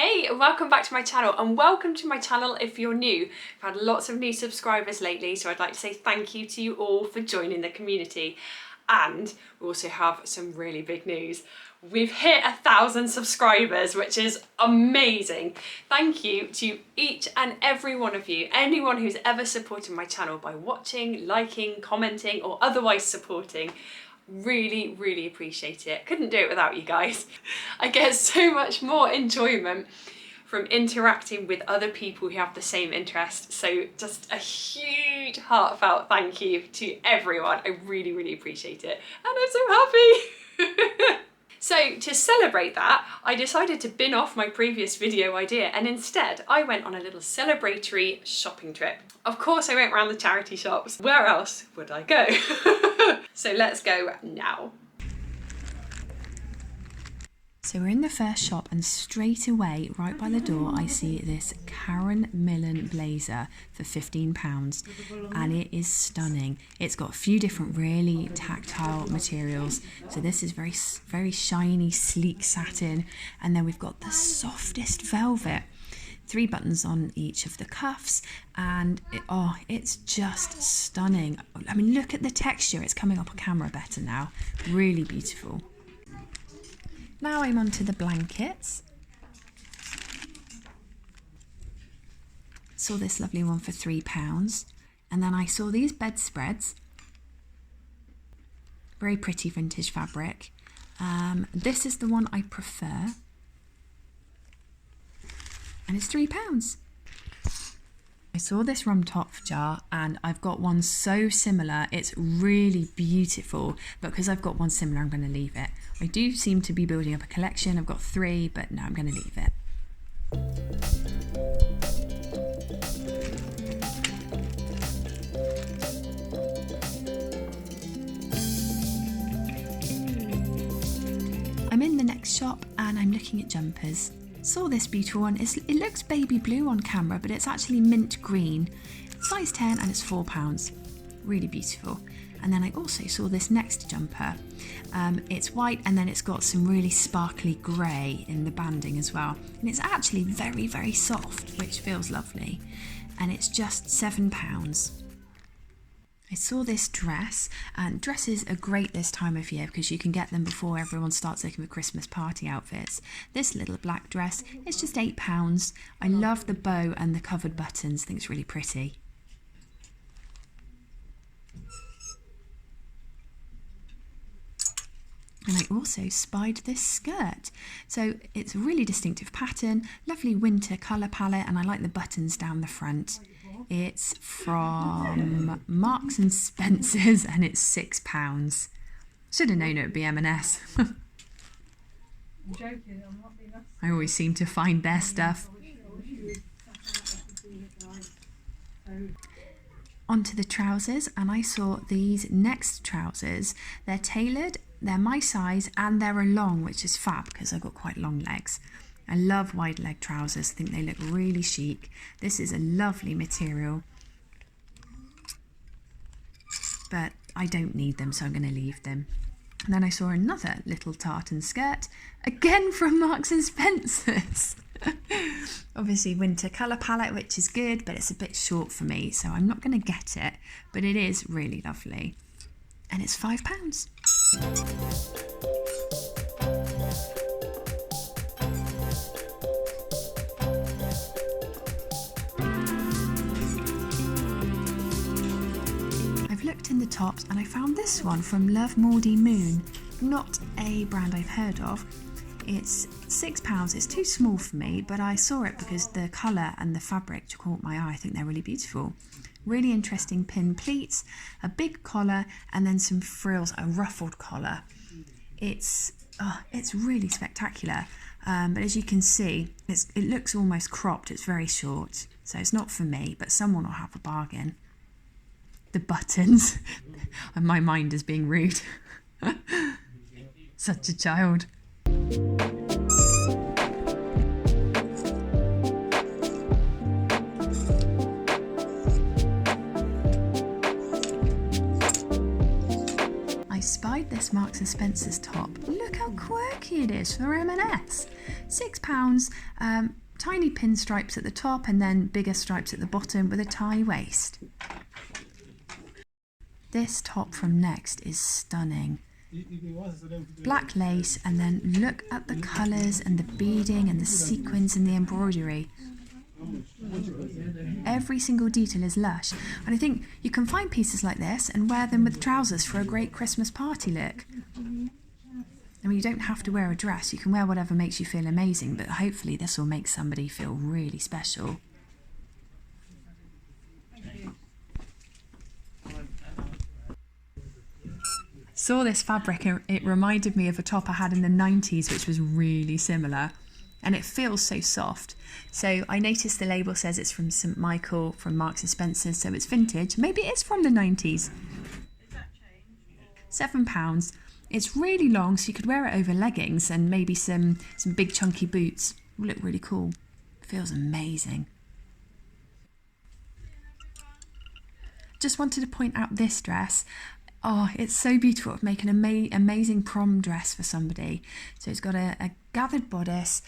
Hey, welcome back to my channel, and welcome to my channel if you're new. I've had lots of new subscribers lately, so I'd like to say thank you to you all for joining the community. And we also have some really big news. We've hit 1,000 subscribers, which is amazing. Thank you to each and every one of you, anyone who's ever supported my channel by watching, liking, commenting, or otherwise supporting. Really appreciate it. Couldn't do it without you guys. I get so much more enjoyment from interacting with other people who have the same interest. So just a huge heartfelt thank you to everyone. I really appreciate it. And I'm so happy. So to celebrate that, I decided to bin off my previous video idea, and instead I went on a little celebratory shopping trip. Of course I went around the charity shops. Where else would I go? So let's go now. So we're in the first shop, and straight away, right by the door, I see this Karen Millen blazer for £15, and it is stunning. It's got a few different really tactile materials. So this is very shiny, sleek satin, and then we've got the softest velvet. 3 buttons on each of the cuffs, and it's just stunning. I mean, look at the texture. It's coming up on camera better now. Really beautiful. Now I'm onto the blankets. Saw this lovely one for £3, and then I saw these bedspreads. Very pretty vintage fabric. This is the one I prefer, and it's £3. I saw this rum top jar, and I've got one so similar. It's really beautiful, but because I've got one similar, I'm going to leave it. I do seem to be building up a collection. I've got 3, but no, I'm going to leave it. I'm in the next shop, and I'm looking at jumpers. Saw this beautiful one. It looks baby blue on camera, but it's actually mint green. Size 10, and it's £4. Really beautiful. And then I also saw this next jumper. It's white, and then it's got some really sparkly grey in the banding as well. And it's actually very soft, which feels lovely. And it's just £7. I saw this dress, and dresses are great this time of year because you can get them before everyone starts looking for Christmas party outfits. This little black dress is just £8. I love the bow and the covered buttons. I think it's really pretty. And I also spied this skirt. So it's a really distinctive pattern, lovely winter colour palette, and I like the buttons down the front. It's from Marks and Spencer's, and it's £6. Should have known it would be M&S. I'm joking, I'm not being nasty. I always seem to find their stuff. Onto the trousers, and I saw these next trousers. They're tailored, they're my size, and they're a long, which is fab because I've got quite long legs. I love wide leg trousers. I think they look really chic. This is a lovely material, but I don't need them, so I'm going to leave them. And then I saw another little tartan skirt, again from Marks and Spencer's. Obviously winter colour palette, which is good, but it's a bit short for me, so I'm not going to get it, but it is really lovely. And it's £5. Looked in the tops, and I found this one from Love Maudie Moon, not a brand I've heard of. It's £6. It's too small for me, but I saw it because the colour and the fabric caught my eye. I think they're really beautiful. Really interesting pin pleats, a big collar, and then some frills, a ruffled collar. It's really spectacular, but as you can see, it looks almost cropped. It's very short, so it's not for me, but someone will have a bargain. The buttons, and my mind is being rude. Such a child. I spied this Marks and Spencer's top. Look how quirky it is for M&S. £6, Tiny pinstripes at the top and then bigger stripes at the bottom with a tie waist. This top from Next is stunning. Black lace, and then look at the colours and the beading and the sequins and the embroidery. Every single detail is lush, and I think you can find pieces like this and wear them with trousers for a great Christmas party look. I mean, you don't have to wear a dress, you can wear whatever makes you feel amazing, but hopefully this will make somebody feel really special. Saw this fabric and it reminded me of a top I had in the 90s, which was really similar, and it feels so soft. So I noticed the label says it's from St Michael, from Marks and Spencer's, so it's vintage. Maybe it is from the 90s. £7. It's really long, so you could wear it over leggings and maybe some big chunky boots. It will look really cool. It feels amazing. Just wanted to point out this dress. Oh, it's so beautiful. It would make an amazing prom dress for somebody. So it's got a gathered bodice,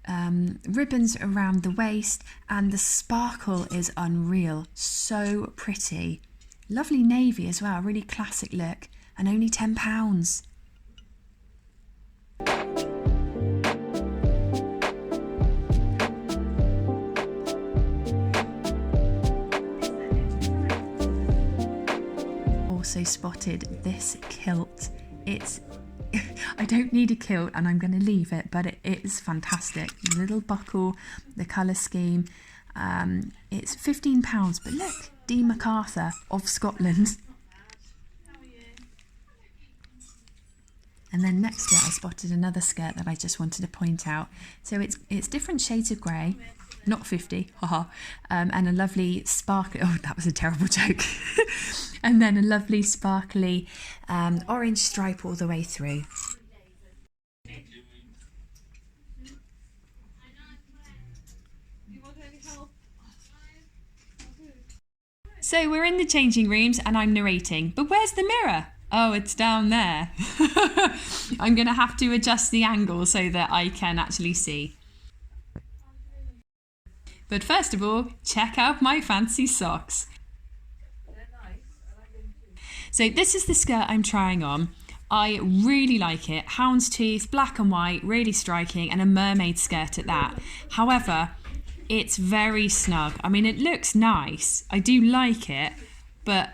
ribbons around the waist, and the sparkle is unreal. So pretty. Lovely navy as well, really classic look, and only £10. Also spotted this kilt. I don't need a kilt and I'm going to leave it, but it is fantastic. The little buckle, the colour scheme. It's £15, but look, D. MacArthur of Scotland. And then next to it I spotted another skirt that I just wanted to point out. So it's different shades of grey, not 50, haha, and a lovely sparkly, oh that was a terrible joke, and then a lovely sparkly orange stripe all the way through. So we're in the changing rooms and I'm narrating, but where's the mirror? Oh, it's down there. I'm going to have to adjust the angle so that I can actually see. But first of all, check out my fancy socks. So this is the skirt I'm trying on. I really like it. Houndstooth, black and white, really striking, and a mermaid skirt at that. However, it's very snug. I mean, it looks nice. I do like it, but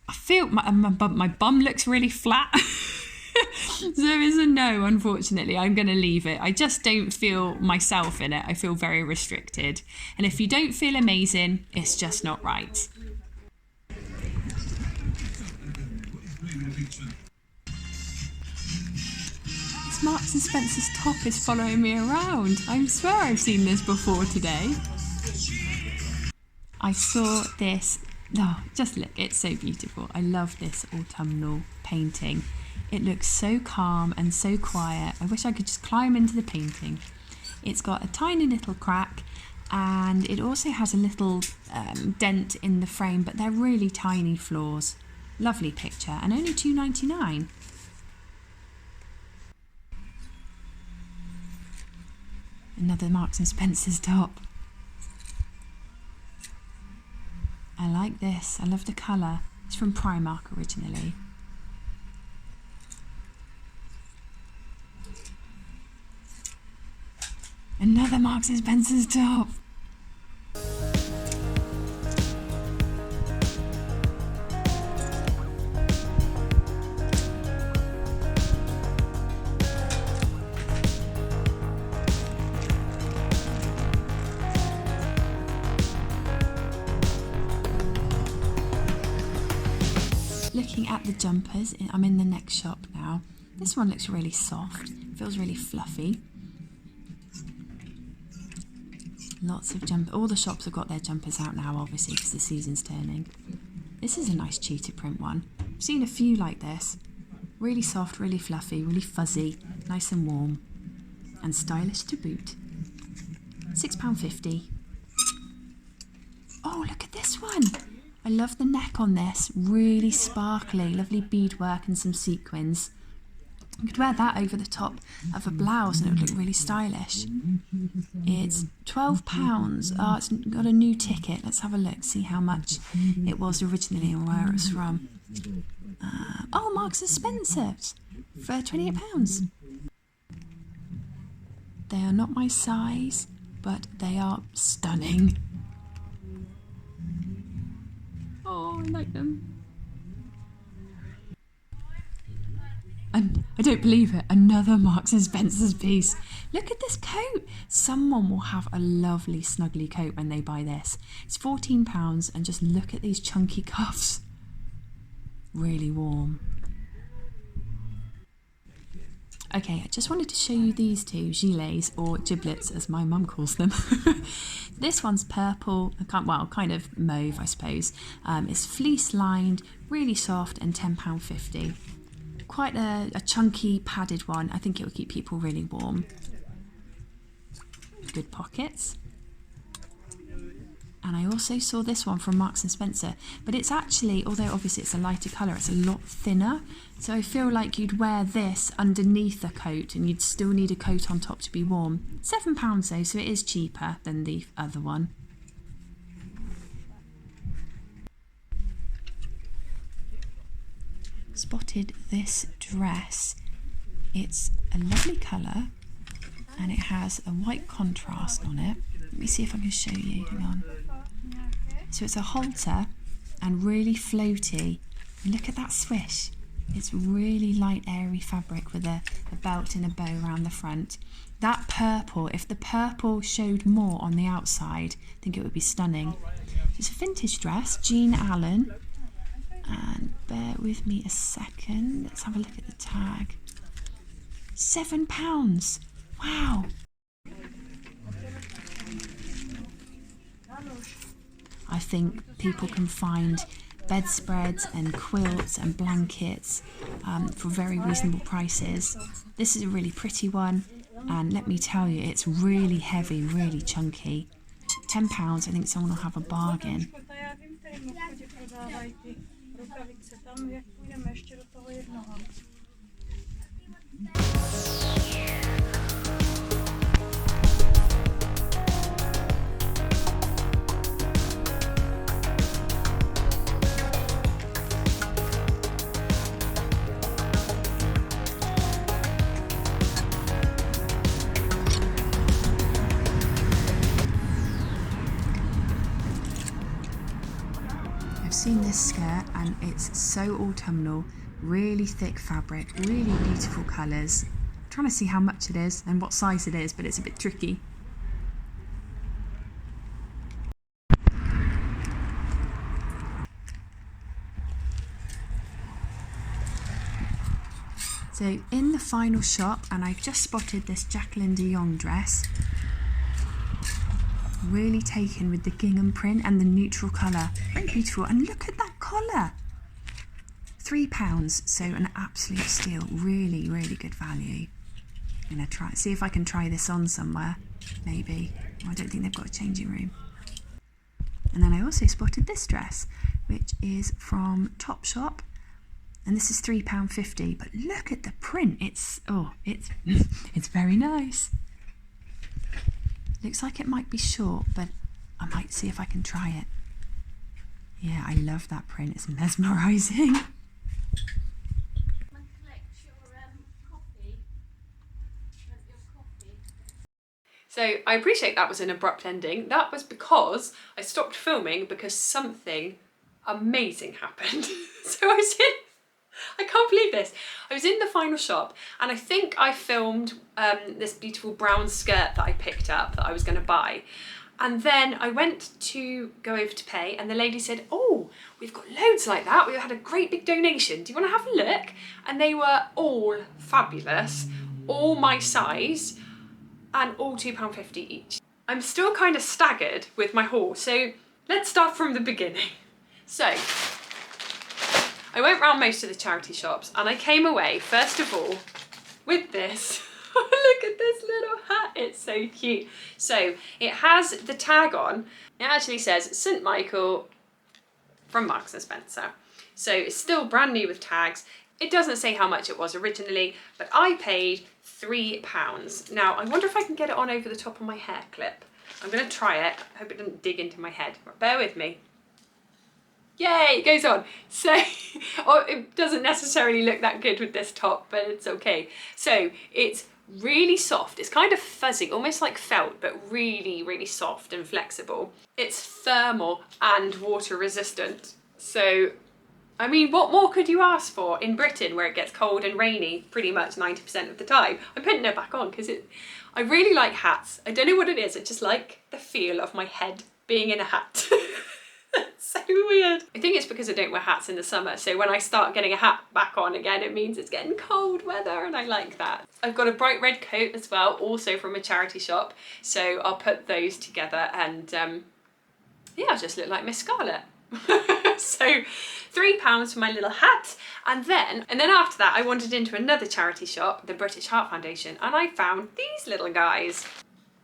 I feel my bum looks really flat. So it's a no, unfortunately. I'm going to leave it. I just don't feel myself in it. I feel very restricted. And if you don't feel amazing, it's just not right. This Marks and Spencer's top is following me around. I swear I've seen this before today. I saw this. Oh, just look, it's so beautiful. I love this autumnal painting. It looks so calm and so quiet. I wish I could just climb into the painting. It's got a tiny little crack and it also has a little dent in the frame, but they're really tiny flaws. Lovely picture, and only £2.99. Another Marks and Spencer's top. I like this. I love the colour. It's from Primark originally. Another Marks and Spencer's top. Looking at the jumpers, I'm in the next shop now. This one looks really soft, feels really fluffy. Lots of all the shops have got their jumpers out now, obviously, because the season's turning. This is a nice cheetah print one. I've seen a few like this. Really soft, really fluffy, really fuzzy, nice and warm, and stylish to boot. £6.50. Oh, look at this one. I love the neck on this, really sparkly, lovely beadwork and some sequins. You could wear that over the top of a blouse and it would look really stylish. It's £12. Oh, it's got a new ticket. Let's have a look, see how much it was originally and where it was from. Oh, Marks and Spencer's for £28. They are not my size, but they are stunning. Oh, I like them. And I don't believe it, another Marks and Spencer's piece. Look at this coat. Someone will have a lovely snuggly coat when they buy this. It's £14 and just look at these chunky cuffs. Really warm. Okay, I just wanted to show you these two gilets, or giblets as my mum calls them. This one's purple, kind of mauve I suppose. It's fleece lined, really soft and £10.50. Quite a chunky padded one. I think it will keep people really warm. Good pockets. And I also saw this one from Marks and Spencer, but it's actually, although obviously it's a lighter colour, it's a lot thinner. So I feel like you'd wear this underneath a coat and you'd still need a coat on top to be warm. £7 though, so it is cheaper than the other one. Spotted this dress. It's a lovely colour and it has a white contrast on it. Let me see if I can show you, hang on. So it's a halter and really floaty. And look at that swish. It's really light airy fabric with a belt and a bow around the front. That purple, if the purple showed more on the outside, I think it would be stunning. It's a vintage dress, Jean Allen. And bear with me a second, let's have a look at the tag. £7, wow. I think people can find bedspreads and quilts and blankets for very reasonable prices. This is a really pretty one, and let me tell you, it's really heavy, really chunky. £10, I think someone will have a bargain. I've seen this skirt and it's so autumnal, really thick fabric, really beautiful colours. I'm trying to see how much it is and what size it is, but it's a bit tricky. So in the final shop, and I've just spotted this Jacqueline de Jong dress. Really taken with the gingham print and the neutral colour. Very beautiful. And look at that collar. £3, so an absolute steal. Really, really good value. I'm going to see if I can try this on somewhere. Maybe. Oh, I don't think they've got a changing room. And then I also spotted this dress, which is from Topshop. And this is £3.50. But look at the print. It's very nice. Looks like it might be short, but I might see if I can try it. Yeah, I love that print. It's mesmerising. So I appreciate that was an abrupt ending. That was because I stopped filming because something amazing happened. So I can't believe this. I was in the final shop and I think I filmed this beautiful brown skirt that I picked up that I was going to buy. And then I went to go over to pay and the lady said, oh, we've got loads like that. We had a great big donation. Do you want to have a look? And they were all fabulous, all my size, and all £2.50 each. I'm still kind of staggered with my haul. So let's start from the beginning. So I went round most of the charity shops and I came away, first of all, with this. Look at this little hat, it's so cute. So it has the tag on. It actually says St. Michael from Marks and Spencer. So it's still brand new with tags. It doesn't say how much it was originally, but I paid £3. Now, I wonder if I can get it on over the top of my hair clip. I'm going to try it. I hope it doesn't dig into my head. Bear with me. Yay, it goes on. So, it doesn't necessarily look that good with this top, but it's okay. So, it's really soft. It's kind of fuzzy, almost like felt, but really, really soft and flexible. It's thermal and water resistant. So, I mean, what more could you ask for in Britain where it gets cold and rainy pretty much 90% of the time? I'm putting it back on because I really like hats. I don't know what it is. I just like the feel of my head being in a hat. It's so weird. I think it's because I don't wear hats in the summer. So when I start getting a hat back on again, it means it's getting cold weather and I like that. I've got a bright red coat as well, also from a charity shop. So I'll put those together and yeah, I just look like Miss Scarlet. So £3 for my little hat, and then after that I wandered into another charity shop, the British Heart Foundation, and I found these little guys,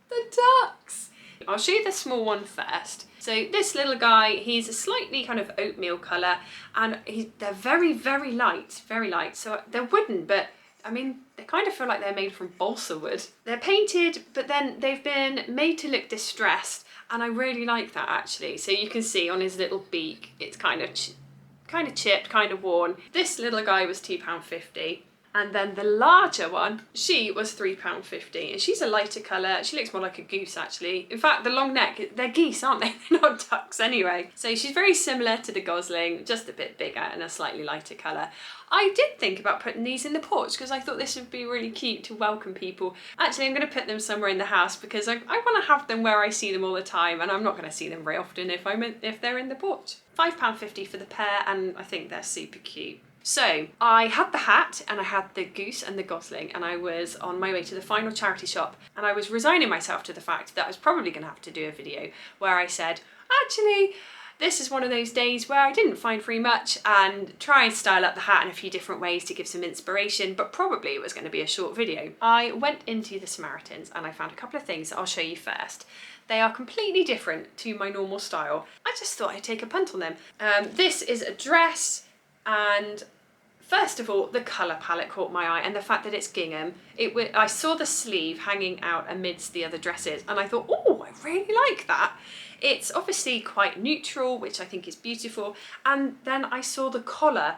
the ducks. I'll show you the small one first. So this little guy, he's a slightly kind of oatmeal colour, and they're very, very light, very light. So they're wooden, but I mean, they kind of feel like they're made from balsa wood. They're painted, but then they've been made to look distressed, and I really like that actually. So you can see on his little beak, it's kind of chipped, kind of worn. This little guy was £2.50. And then the larger one, she was £3.50, and she's a lighter colour. She looks more like a goose actually. In fact, the long neck, they're geese, aren't they? They're not ducks anyway. So she's very similar to the gosling, just a bit bigger and a slightly lighter colour. I did think about putting these in the porch because I thought this would be really cute to welcome people. Actually, I'm going to put them somewhere in the house because I want to have them where I see them all the time, and I'm not going to see them very often if they're in the porch. £5.50 for the pair, and I think they're super cute. So I had the hat and I had the goose and the gosling, and I was on my way to the final charity shop, and I was resigning myself to the fact that I was probably going to have to do a video where I said, actually, this is one of those days where I didn't find very much, and try and style up the hat in a few different ways to give some inspiration, but probably it was going to be a short video. I went into the Samaritans and I found a couple of things that I'll show you first. They are completely different to my normal style. I just thought I'd take a punt on them. This is a dress, and first of all, the colour palette caught my eye, and the fact that it's gingham. I saw the sleeve hanging out amidst the other dresses, and I thought, oh, I really like that. It's obviously quite neutral, which I think is beautiful. And then I saw the collar.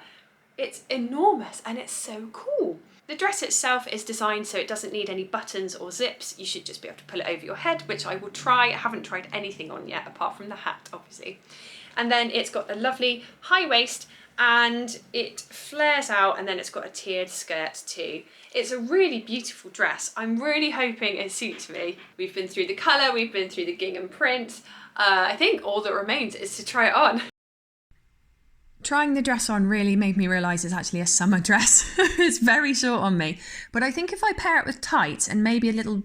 It's enormous and it's so cool. The dress itself is designed so it doesn't need any buttons or zips. You should just be able to pull it over your head, which I will try. I haven't tried anything on yet, apart from the hat, obviously. And then it's got a lovely high waist, and it flares out, and then it's got a tiered skirt too. It's a really beautiful dress. I'm really hoping it suits me. We've been through the colour, we've been through the gingham print. I think all that remains is to try it on. Trying the dress on really made me realise it's actually a summer dress. It's very short on me. But I think if I pair it with tights and maybe a little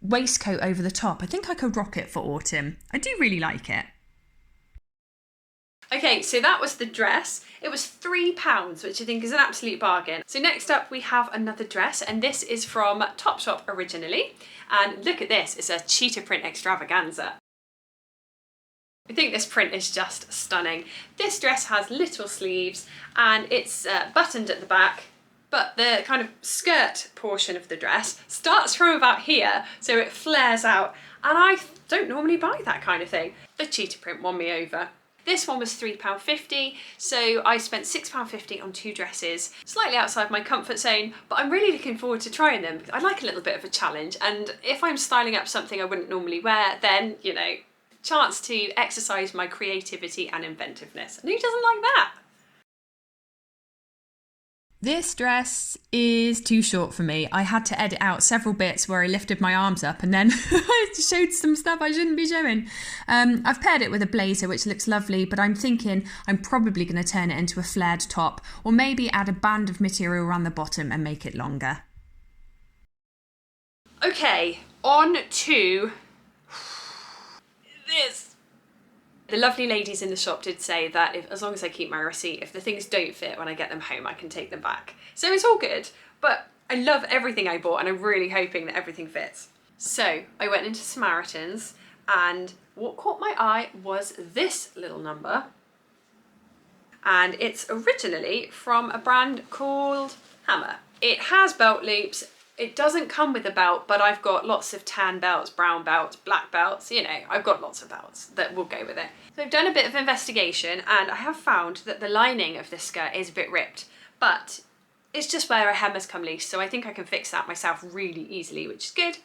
waistcoat over the top, I think I could rock it for autumn. I do really like it. Okay, so that was the dress. It was £3, which I think is an absolute bargain. So next up we have another dress, and this is from Topshop originally. And look at this, it's a cheetah print extravaganza. I think this print is just stunning. This dress has little sleeves and it's buttoned at the back, but the kind of skirt portion of the dress starts from about here, so it flares out, and I don't normally buy that kind of thing. The cheetah print won me over. This one was £3.50, so I spent £6.50 on two dresses, slightly outside my comfort zone, but I'm really looking forward to trying them because I like a little bit of a challenge, and if I'm styling up something I wouldn't normally wear, then, you know, chance to exercise my creativity and inventiveness. And who doesn't like that? This dress is too short for me. I had to edit out several bits where I lifted my arms up and then I showed some stuff I shouldn't be showing. I've paired it with a blazer, which looks lovely, but I'm thinking I'm probably going to turn it into a flared top, or maybe add a band of material around the bottom and make it longer. Okay, on to this. The lovely ladies in the shop did say that as long as I keep my receipt, if the things don't fit when I get them home, I can take them back. So it's all good, but I love everything I bought and I'm really hoping that everything fits. So I went into Samaritans, and what caught my eye was this little number. and it's originally from a brand called Hammer. It has belt loops. It doesn't come with a belt, but I've got lots of tan belts, brown belts, black belts, you know, I've got lots of belts that will go with it. So I've done a bit of investigation and I have found that the lining of this skirt is a bit ripped, but it's just where a hemmer's come loose, so I think I can fix that myself really easily, which is good.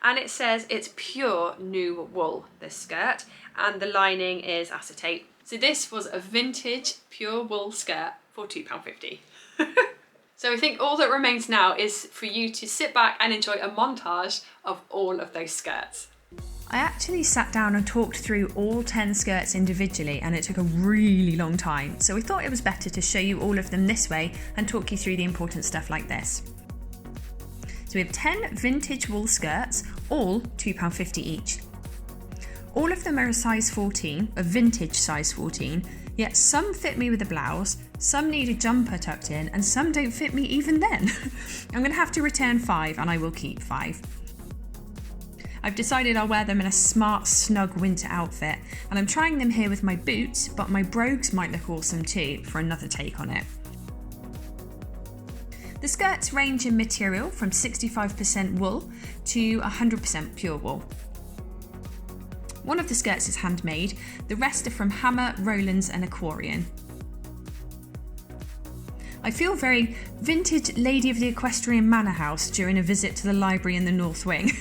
And it says it's pure new wool, this skirt, and the lining is acetate. So this was a vintage pure wool skirt for £2.50. So I think all that remains now is for you to sit back and enjoy a montage of all of those skirts. I actually sat down and talked through all 10 skirts individually, and it took a really long time, so we thought it was better to show you all of them this way and talk you through the important stuff like this. So we have 10 vintage wool skirts, all £2.50 each. All of them are a size 14, a vintage size 14, yet some fit me with a blouse, some need a jumper tucked in, and some don't fit me even then. I'm going to have to return 5, and I will keep 5. I've decided I'll wear them in a smart, snug winter outfit, and I'm trying them here with my boots, but my brogues might look awesome too for another take on it. The skirts range in material from 65% wool to 100% pure wool. One of the skirts is handmade, the rest are from Hammer, Roland's and Aquarian. I feel very vintage Lady of the Equestrian Manor House during a visit to the library in the North Wing.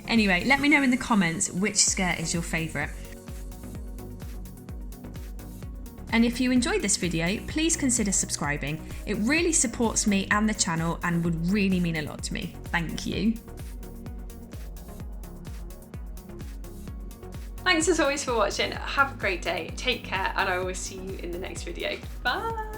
Anyway, let me know in the comments which skirt is your favourite. And if you enjoyed this video, please consider subscribing. It really supports me and the channel and would really mean a lot to me. Thank you. Thanks as always for watching. Have a great day, take care, and I will see you in the next video. Bye!